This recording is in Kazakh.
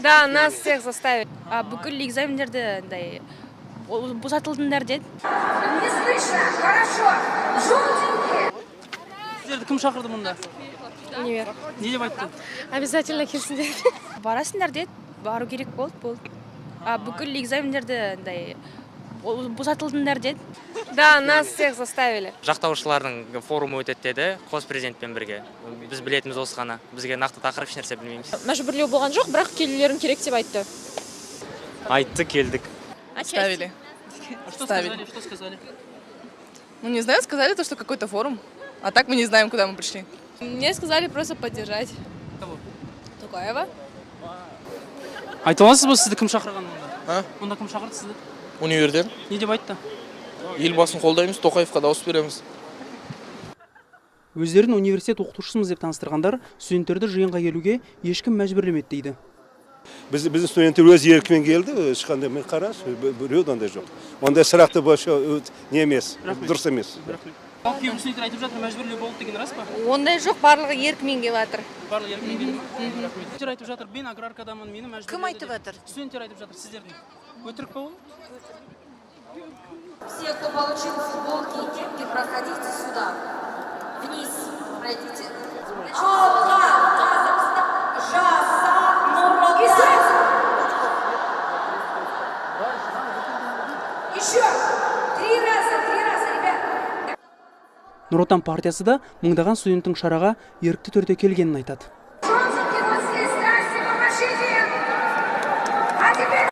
Да, нас всех заставили. Бүкіл экзамендерді босатылдыңдар деді. Не слышно, хорошо. Желтенькие. Сіздерді кім шақырды мұнда? Универ. Не деп айтты? Обязательно келсіңдер. Барасыңдар деді. Бару керек болды. Бүкіл экзамендерді босатылдыңдар деді. Да, нас всех заставили. Жақтаушылардың форумы өтеді деді, қос президентпен бірге. Біз білетіміз осы ғана. Бізге нақты тақырып еш нәрсе білмейміз. Мәжбүрлеу болған жоқ, бірақ келулерің керек деп айтты. Айтты, келдік. Ставили. Что сказали? Ну, не знаю, сказали то, что какой-то форум. А так мы не знаем, куда мы пришли. Мне сказали просто поддержать. Кого? Тукаева. Айта аласыз ба сізді кім шақырған мұнда? Мұнда кім шақырды сізді? Универден. Не деп айтты? Елбасын қолдаймыз, Тоқаевқа дауыс береміз. Өздерін университет оқытушысымыз деп таныстырғандар студенттерді жиынға келуге ешкім мәжбүрлемеді дейді. Біздің студенттер өз еркімен келді, ешқандай мен қараш, біреуді ондай жоқ. Ондай сұрақты бошы не емес, дұрыс емес. Кейбір студенттер айтып жатыр, мәжбүрлеу болды деген рас па? Ондай жоқ, барлығы еркімен келіп жатыр. Барлығы еркімен келді ме? Студенттер айтып жатыр, мен аграркадамын, мені мәжбүрледі. Кім айтып жатыр? Студенттер айтып жатыр, сіздердің. Өтірік па ол? Все, кто получил футболки и кепки, проходите сюда. Вниз пройдите. И сразу. Еще. Три раза, ребят. Нұр Отан партиясы да мыңдаған студенттің шараға ерікті түрде келгенін айтады. Желтенькие, вот здесь, здрасте, помашите. А теперь